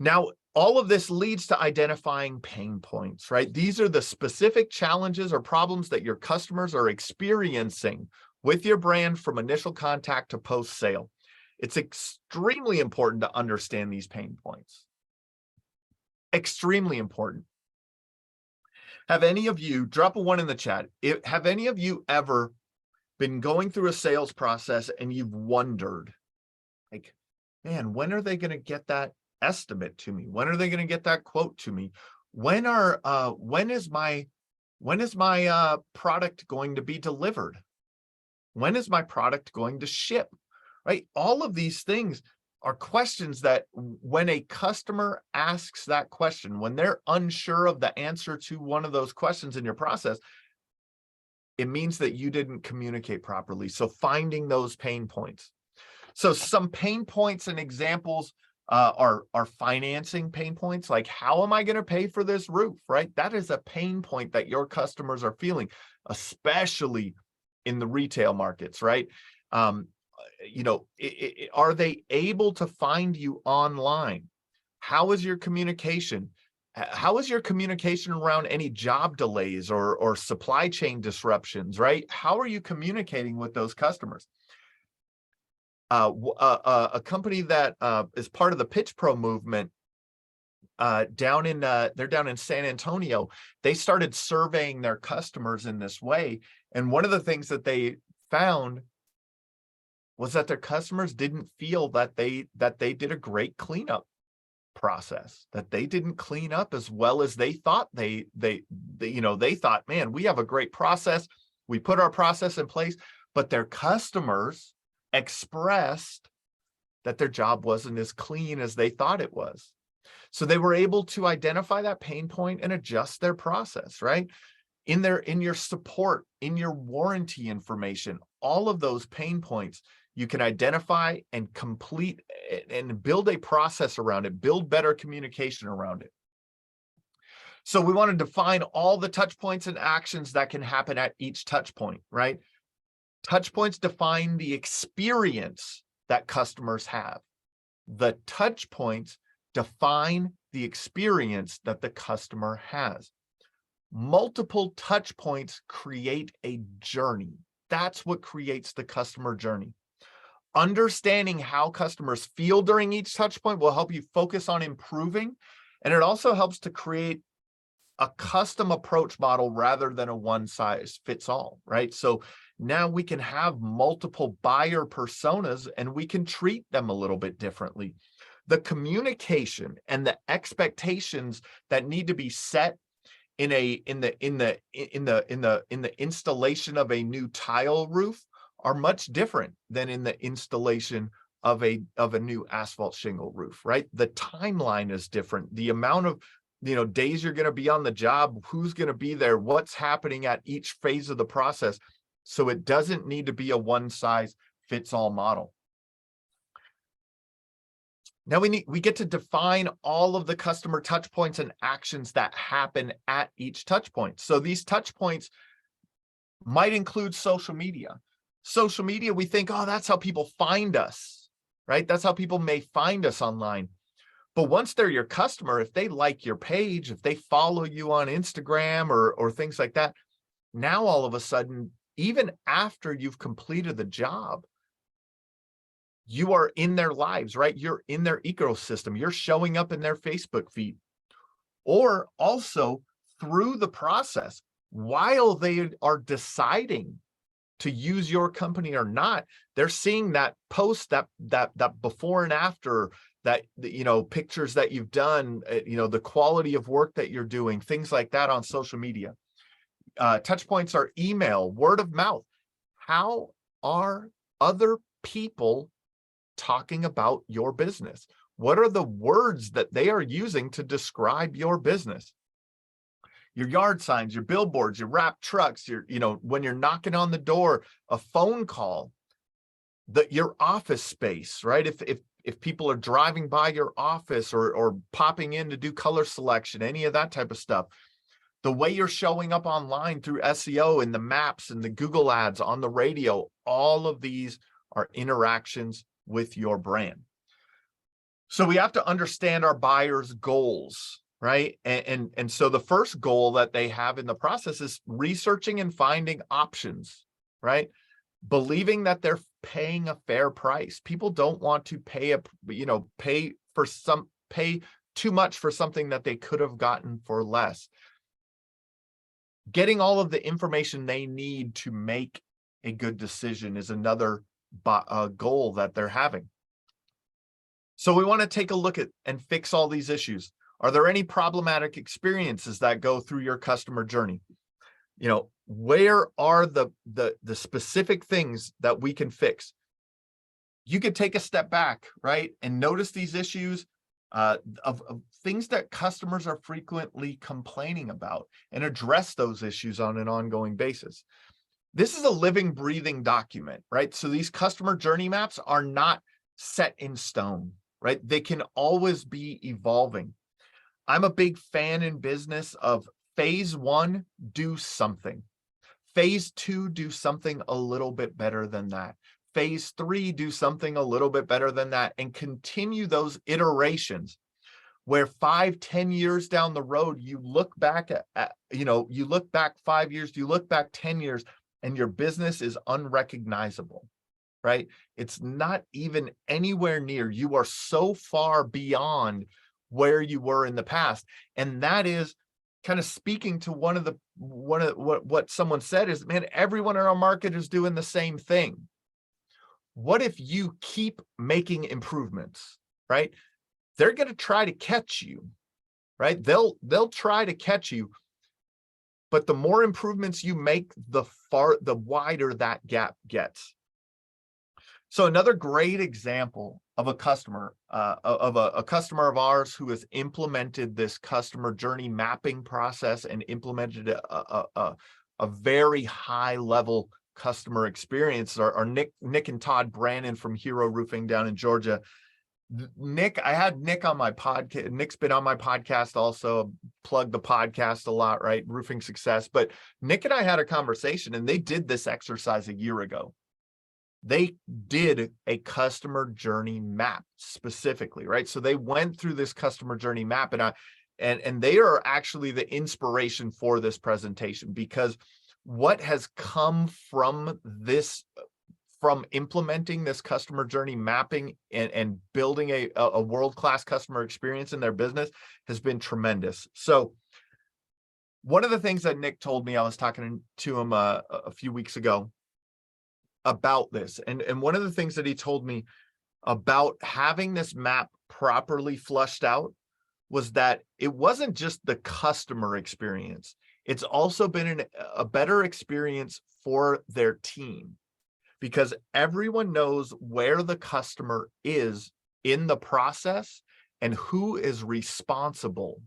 Now, all of this leads to identifying pain points, right? These are the specific challenges or problems that your customers are experiencing with your brand from initial contact to post-sale. It's extremely important to understand these pain points. Extremely important. Have any of you, drop a 1 in the chat, have any of you ever been going through a sales process and you've wondered, like, man, when are they going to get that estimate to me? When are they going to get that quote to me? When is my product going to be delivered? When is my product going to ship? Right? All of these things are questions that when a customer asks that question, when they're unsure of the answer to one of those questions in your process, it means that you didn't communicate properly. So finding those pain points. So some pain points and examples are financing pain points. Like, how am I going to pay for this roof, right? That is a pain point that your customers are feeling, especially in the retail markets, right? Are they able to find you online? How is your communication? How is your communication around any job delays or supply chain disruptions, right? How are you communicating with those customers? A company that is part of the Pitch Pro movement they're down in San Antonio. They started surveying their customers in this way, and one of the things that they found was that their customers didn't feel that they did a great cleanup process, that they didn't clean up as well as they thought. They thought, man, we have a great process, we put our process in place, but their customers expressed that their job wasn't as clean as they thought it was. So they were able to identify that pain point and adjust their process, right? In your support, in your warranty information, all of those pain points, you can identify and complete and build a process around it, build better communication around it. So we want to define all the touch points and actions that can happen at each touch point, right? Touch points define the experience that customers have. The touch points define the experience that the customer has. Multiple touch points create a journey. That's what creates the customer journey. Understanding how customers feel during each touch point will help you focus on improving, and it also helps to create a custom approach model rather than a one size fits all, right? So now we can have multiple buyer personas and we can treat them a little bit differently. The communication and the expectations that need to be set in the installation of a new tile roof are much different than in the installation of a new asphalt shingle roof, right? The timeline is different. The amount of days you're going to be on the job, who's going to be there, what's happening at each phase of the process. So it doesn't need to be a one size fits all model. Now we get to define all of the customer touch points and actions that happen at each touch point. So these touch points might include social media. Social media, we think, oh, that's how people find us, right? That's how people may find us online. But once they're your customer, if they like your page, if they follow you on Instagram or things like that, now all of a sudden, even after you've completed the job, you are in their lives, right? You're in their ecosystem. You're showing up in their Facebook feed. Or also through the process, while they are deciding to use your company or not, they're seeing that post, that before and after, that pictures that you've done, the quality of work that you're doing, things like that on social media. Touch points are email, word of mouth. How are other people talking about your business? What are the words that they are using to describe your business? Your yard signs, your billboards, your wrapped trucks, when you're knocking on the door, a phone call, your office space, right? If people are driving by your office or popping in to do color selection, any of that type of stuff, the way you're showing up online through SEO and the maps and the Google ads on the radio, all of these are interactions with your brand. So we have to understand our buyers' goals, right? And so the first goal that they have in the process is researching and finding options, right? Believing that they're paying a fair price. People don't want to pay too much for something that they could have gotten for less. Getting all of the information they need to make a good decision is another goal that they're having. So we want to take a look at and fix all these issues. Are there any problematic experiences that go through your customer journey? Where are the specific things that we can fix? You could take a step back, right, and notice these issues of things that customers are frequently complaining about and address those issues on an ongoing basis. This is a living, breathing document, right? So these customer journey maps are not set in stone, right? They can always be evolving. I'm a big fan in business of phase 1, do something. Phase 2, do something a little bit better than that. Phase 3, do something a little bit better than that, and continue those iterations where 5-10 years down the road, you look back you look back 5 years, you look back 10 years, and your business is unrecognizable, right? It's not even anywhere near. You are so far beyond where you were in the past. And that is kind of speaking to one of what someone said is, man, everyone in our market is doing the same thing. What if you keep making improvements, right? They're going to try to catch you, right? They'll try to catch you, but the more improvements you make, the wider that gap gets. So another great example of a customer, a customer of ours who has implemented this customer journey mapping process and implemented a very high level customer experience are Nick and Todd Brannon from Hero Roofing down in Georgia. I had Nick on my podcast. Nick's been on my podcast also, plug the podcast a lot, right? Roofing Success. But Nick and I had a conversation, and they did this exercise a year ago. They did a customer journey map specifically, right? So they went through this customer journey map, and they are actually the inspiration for this presentation, because what has come from this, from implementing this customer journey mapping and building a world-class customer experience in their business has been tremendous. So one of the things that Nick told me, I was talking to him a few weeks ago about this. And one of the things that he told me about having this map properly flushed out was that it wasn't just the customer experience. It's also been a better experience for their team, because everyone knows where the customer is in the process and who is responsible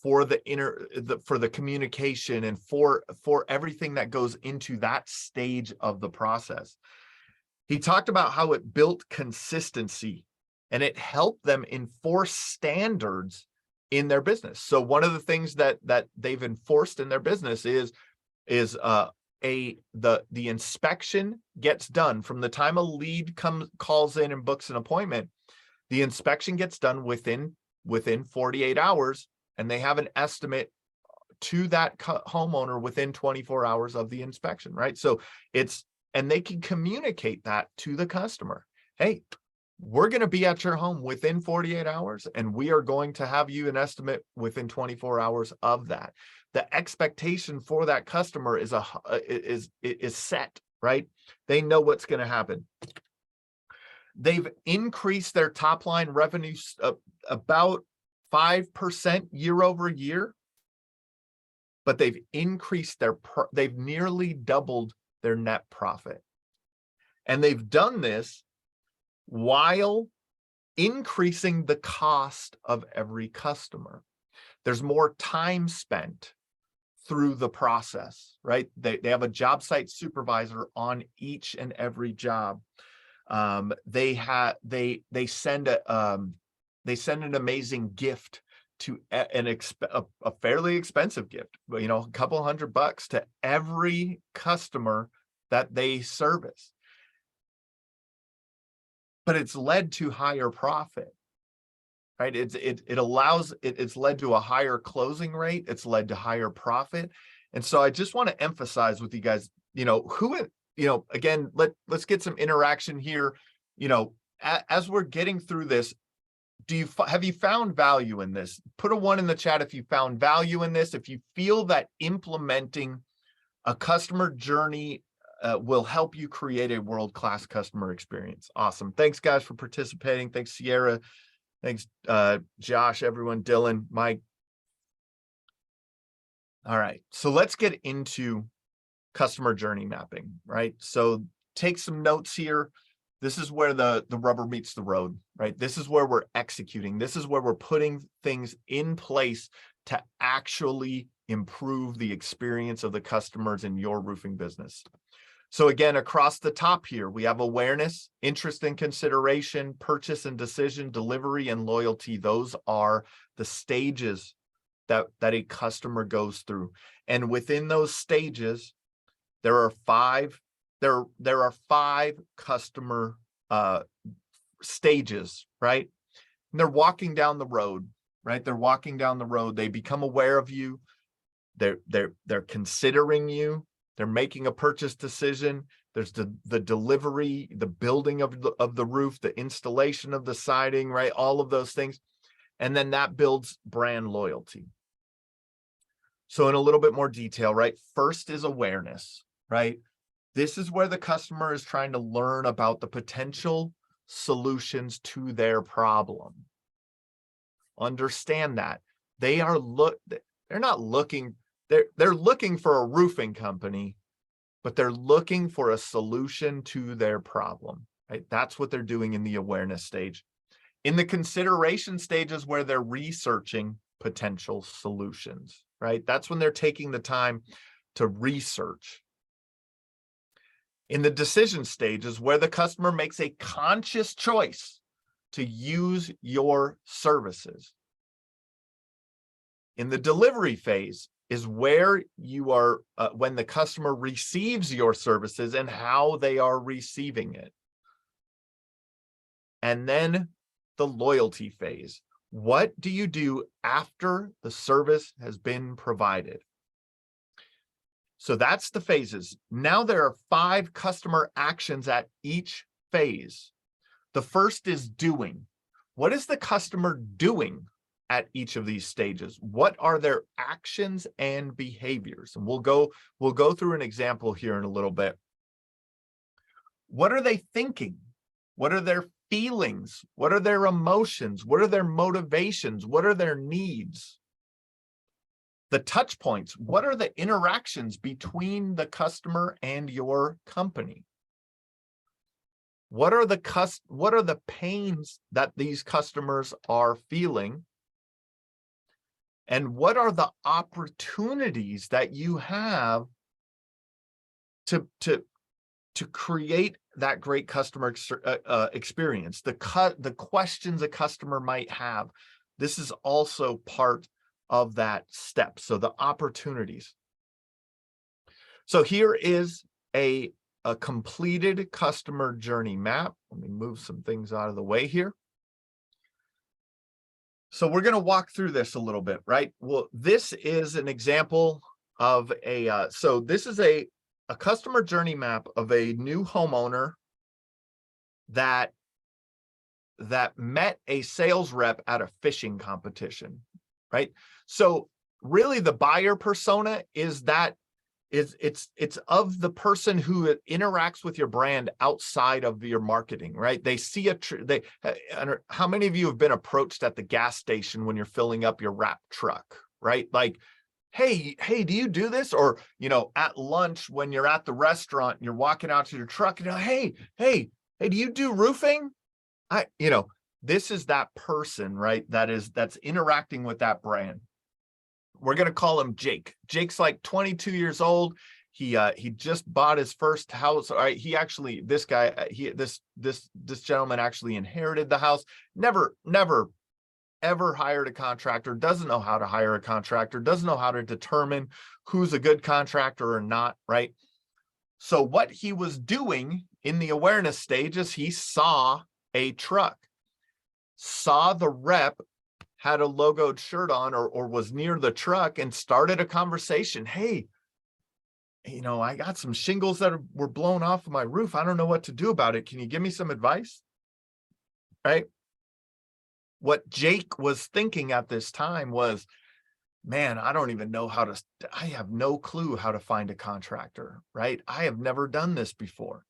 for the communication and for everything that goes into that stage of the process. He talked about how it built consistency and it helped them enforce standards in their business. So one of the things that they've enforced in their business is the inspection gets done from the time a lead calls in and books an appointment. The inspection gets done within 48 hours, and they have an estimate to that homeowner within 24 hours of the inspection, right? So and they can communicate that to the customer. Hey, we're going to be at your home within 48 hours, and we are going to have you an estimate within 24 hours of that. The expectation for that customer is set, right? They know what's going to happen. They've increased their top line revenue about 5% year over year, but they've nearly doubled their net profit. And they've done this while increasing the cost of every customer. There's more time spent through the process, right? They have a job site supervisor on each and every job. They send an amazing gift to a fairly expensive gift, but a couple $100 to every customer that they service. But it's led to higher profit, right? It's led to a higher closing rate. It's led to higher profit. And so I just want to emphasize with you guys, again, let's get some interaction here. As we're getting through this, have you found value in this? Put a 1 in the chat if you found value in this. If you feel that implementing a customer journey will help you create a world-class customer experience. Awesome. Thanks, guys, for participating. Thanks, Sierra. Thanks, Josh, everyone, Dylan, Mike. All right. So let's get into customer journey mapping, right? So take some notes here. This is where the rubber meets the road, right? This is where we're executing. This is where we're putting things in place to actually improve the experience of the customers in your roofing business. So again, across the top here, we have awareness, interest and consideration, purchase and decision, delivery, and loyalty. Those are the stages that a customer goes through. And within those stages, there are five customer stages, right? And they're walking down the road, right? They're walking down the road. They become aware of you. They're considering you. They're making a purchase decision. There's the delivery, the building of the roof, the installation of the siding, right? All of those things. And then that builds brand loyalty. So in a little bit more detail, right? First is awareness, right? This is where the customer is trying to learn about the potential solutions to their problem. Understand that they're not looking, they're looking for a roofing company, but they're looking for a solution to their problem, right? That's what they're doing in the awareness stage. In the consideration stages where they're researching potential solutions, right? That's when they're taking the time to research. In the decision stages where the customer makes a conscious choice to use your services. In the delivery phase is where you are when the customer receives your services and how they are receiving it. And then the loyalty phase. What do you do after the service has been provided? So that's the phases. Now there are 5 customer actions at each phase. The first is doing. What is the customer doing at each of these stages? What are their actions and behaviors? And we'll go through an example here in a little bit. What are they thinking? What are their feelings? What are their emotions? What are their motivations? What are their needs? The touch points. What are the interactions between the customer and your company? What are the pains that these customers are feeling? And what are the opportunities that you have to create that great customer experience? The questions a customer might have. This is also part of that step. So the opportunities. So here is a completed customer journey map. Let me move some things out of the way here. So we're going to walk through this a little bit, right? Well, this is an example of so this is a customer journey map of a new homeowner that met a sales rep at a fishing competition, right? So really the buyer persona is it's of the person who interacts with your brand outside of your marketing, right? They see how many of you have been approached at the gas station when you're filling up your wrap truck, right? Like, hey, do you do this? Or, at lunch when you're at the restaurant, and you're walking out to your truck and hey, do you do roofing? This is that person, right? That's interacting with that brand. We're going to call him Jake. Jake's like 22 years old. He just bought his first house. All right. This gentleman actually inherited the house. Never ever hired a contractor, doesn't know how to hire a contractor, doesn't know how to determine who's a good contractor or not, right? So what he was doing in the awareness stage is he saw a truck, saw the rep had a logoed shirt on or was near the truck and started a conversation. Hey, I got some shingles that were blown off of my roof. I don't know what to do about it. Can you give me some advice? Right? What Jake was thinking at this time was, man, I don't even know I have no clue how to find a contractor, right? I have never done this before.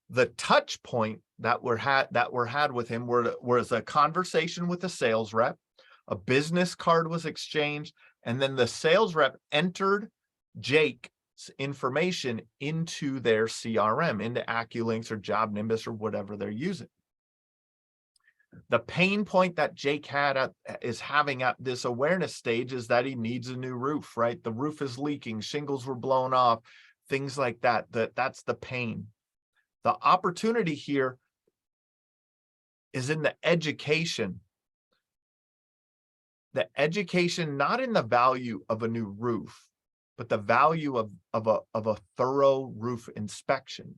The touch point that were had with him was a conversation with a sales rep. A business card was exchanged, and then the sales rep entered Jake's information into their CRM, into AccuLynx or JobNimbus or whatever they're using. The pain point that Jake is having at this awareness stage is that he needs a new roof, right? The roof is leaking, shingles were blown off, things like that. That's the pain. The opportunity here is in the education. The education, not in the value of a new roof, but the value of a thorough roof inspection,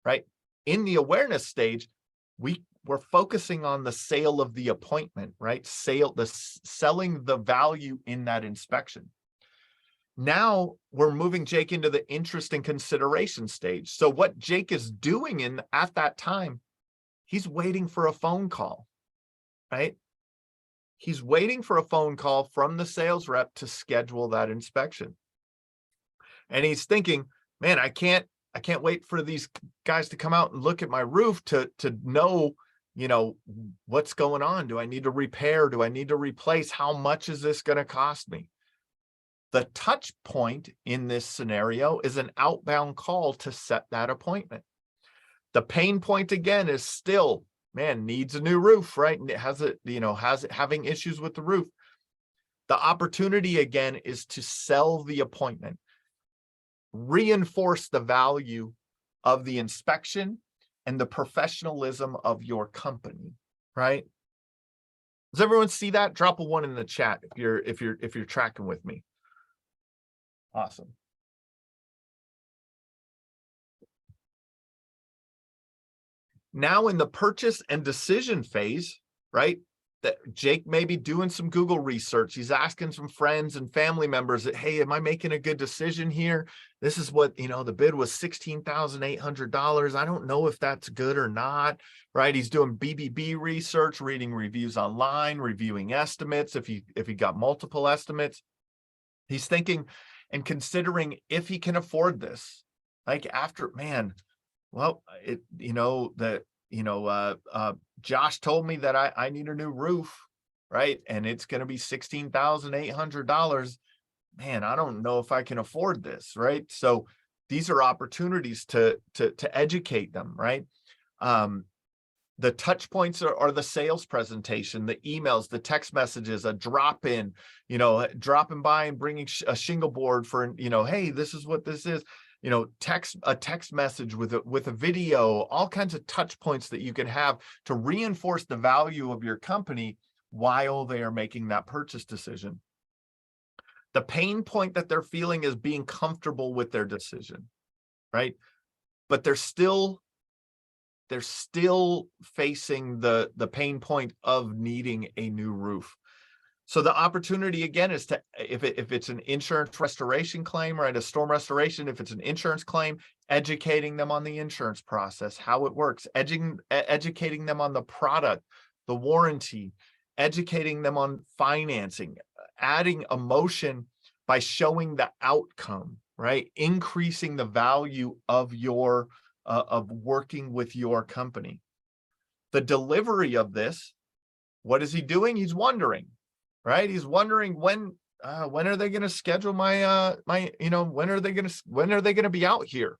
right? In the awareness stage, we're focusing on the sale of the appointment, right? Selling the value in that inspection. Now we're moving Jake into the interest and consideration stage. So what Jake is doing at that time, he's waiting for a phone call, right? He's waiting for a phone call from the sales rep to schedule that inspection. And he's thinking, man, I can't wait for these guys to come out and look at my roof to know, what's going on. Do I need to repair? Do I need to replace? How much is this going to cost me? The touch point in this scenario is an outbound call to set that appointment. The pain point again is still, man, needs a new roof, right? And having issues with the roof. The opportunity again is to sell the appointment, reinforce the value of the inspection and the professionalism of your company, right? Does everyone see that? Drop a 1 in the chat if you're tracking with me. Awesome. Now in the purchase and decision phase, right? That Jake may be doing some Google research. He's asking some friends and family members that, hey, am I making a good decision here? This is what, the bid was $16,800. I don't know if that's good or not, right? He's doing BBB research, reading reviews online, reviewing estimates. If he got multiple estimates, he's thinking and considering if he can afford this. Like Josh told me that I need a new roof, right? And it's going to be $16,800. Man, I don't know if I can afford this, right? So these are opportunities to educate them, right? The touch points are the sales presentation, the emails, the text messages, a drop-in, dropping by and bringing a shingle board for, hey, this is what this is. A text message with a video, all kinds of touch points that you can have to reinforce the value of your company while they are making that purchase decision. The pain point that they're feeling is being comfortable with their decision, right? But they're still facing the pain point of needing a new roof. So the opportunity again is to, if it's an insurance restoration claim, right, a storm restoration, if it's an insurance claim, educating them on the insurance process, how it works, educating them on the product, the warranty, educating them on financing, adding emotion by showing the outcome, right, increasing the value of your of working with your company. The delivery of this, what is he doing? He's wondering. Right? He's wondering when are they going to schedule when are they going to be out here?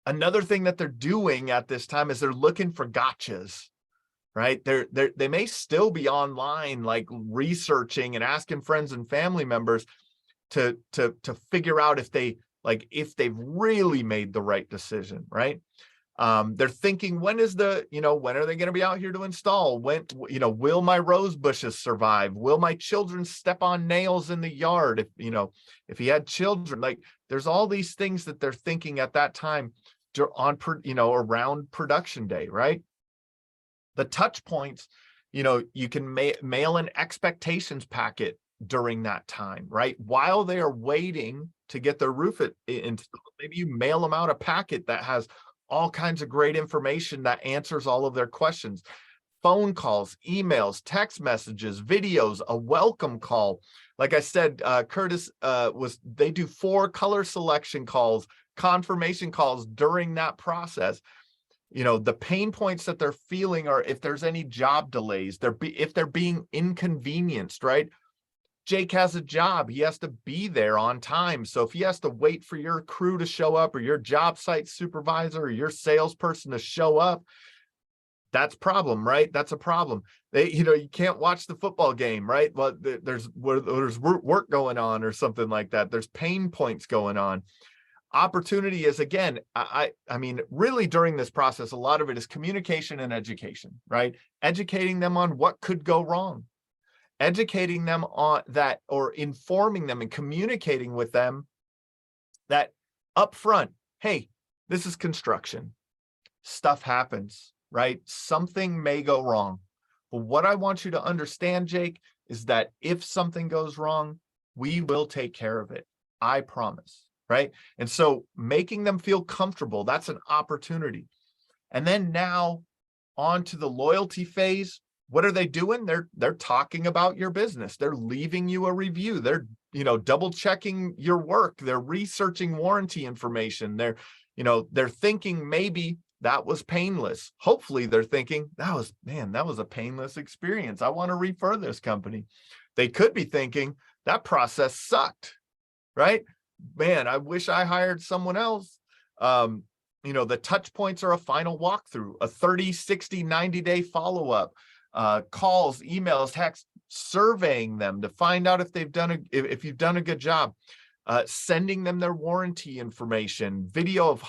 Another thing that they're doing at this time is they're looking for gotchas, right? They may still be online, like researching and asking friends and family members to figure out if they've really made the right decision, right? They're thinking, when are they going to be out here to install? Will my rose bushes survive? Will my children step on nails in the yard? If he had children, there's all these things that they're thinking at that time around production day, right? The touch points, you can mail an expectations packet during that time, right? While they are waiting to get their roof installed, maybe you mail them out a packet that has all kinds of great information that answers all of their questions. Phone calls, emails, text messages, videos, a welcome call. Like I said, Curtis they do 4 color selection calls, confirmation calls during that process. The pain points that they're feeling are if there's any job delays, if they're being inconvenienced, right? Jake has a job. He has to be there on time. So if he has to wait for your crew to show up or your job site supervisor or your salesperson to show up, That's problem, right? That's a problem. You can't watch the football game, right? Well, there's work going on or something like that. There's pain points going on. Opportunity is, again, I mean, really during this process, a lot of it is communication and education, right? Educating them on what could go wrong, educating them on that, or informing them and communicating with them that up front, hey, this is construction. Stuff happens, right? Something may go wrong. But what I want you to understand, Jake, is that if something goes wrong, we will take care of it. I promise, right? And so making them feel comfortable, that's an opportunity. And then now on to the loyalty phase. What are they doing? They're talking about your business. They're leaving you a review. They're, double checking your work. They're researching warranty information. They're thinking maybe that was painless. Hopefully they're thinking that was a painless experience. I want to refer this company. They could be thinking that process sucked, right? Man, I wish I hired someone else. The touch points are a final walkthrough, a 30, 60, 90-day follow-up, calls, emails, texts, surveying them to find out if you've done a good job, sending them their warranty information, videos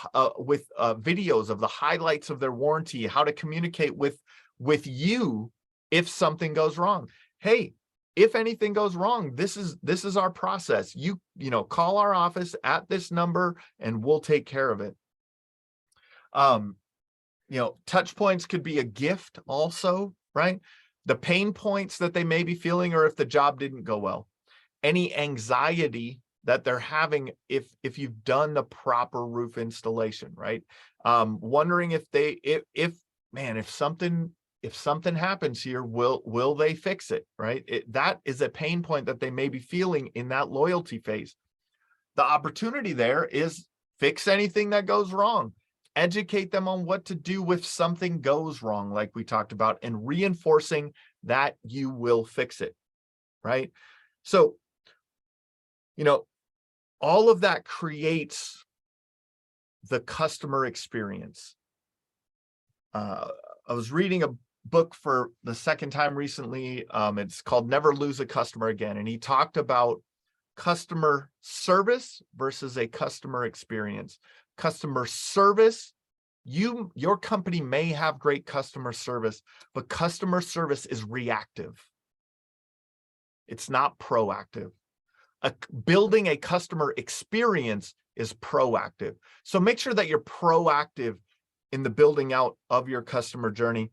of the highlights of their warranty, how to communicate with you if something goes wrong. Hey, if anything goes wrong, this is our process. You call our office at this number and we'll take care of it. Touch points could be a gift also, right? The pain points that they may be feeling, or if the job didn't go well, any anxiety that they're having if you've done the proper roof installation, right? Wondering if something happens here, will they fix it, right? That is a pain point that they may be feeling in that loyalty phase. The opportunity there is fix anything that goes wrong. Educate them on what to do if something goes wrong, like we talked about, and reinforcing that you will fix it, right? So, all of that creates the customer experience. I was reading a book for the second time recently. It's called Never Lose a Customer Again. And he talked about customer service versus a customer experience. Customer service, your company may have great customer service, but customer service is reactive. It's not proactive. Building a customer experience is proactive. So make sure that you're proactive in the building out of your customer journey.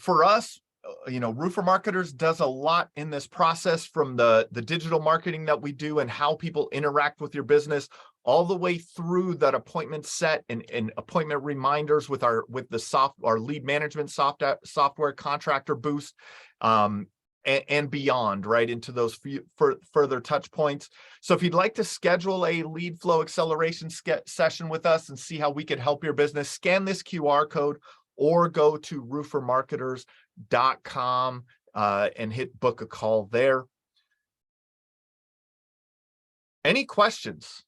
For us, Roofer Marketers does a lot in this process, from the digital marketing that we do and how people interact with your business, all the way through that appointment set and appointment reminders with our lead management software, Contractor Boost, and beyond, right into those further touch points. So if you'd like to schedule a lead flow acceleration session with us and see how we could help your business, scan this QR code or go to roofermarketers.com and hit book a call there. Any questions?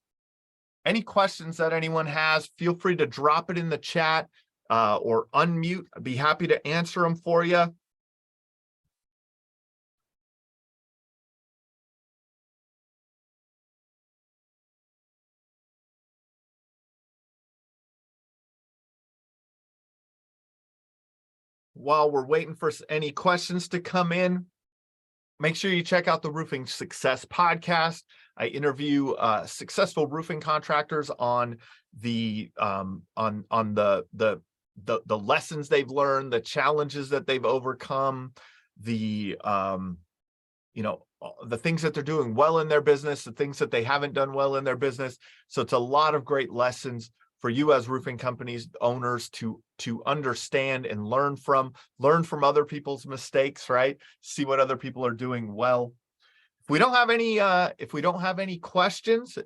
Any questions that anyone has, feel free to drop it in the chat or unmute. I'd be happy to answer them for you. While we're waiting for any questions to come in, make sure you check out the Roofing Success podcast. I interview successful roofing contractors on the lessons they've learned, the challenges that they've overcome, the things that they're doing well in their business, the things that they haven't done well in their business. So it's a lot of great lessons for you as roofing companies owners to understand and learn from other people's mistakes, right? See what other people are doing well. If we don't have any questions,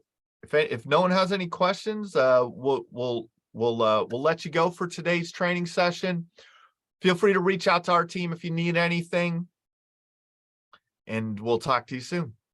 if no one has any questions, we'll let you go for today's training session. Feel free to reach out to our team if you need anything, and we'll talk to you soon.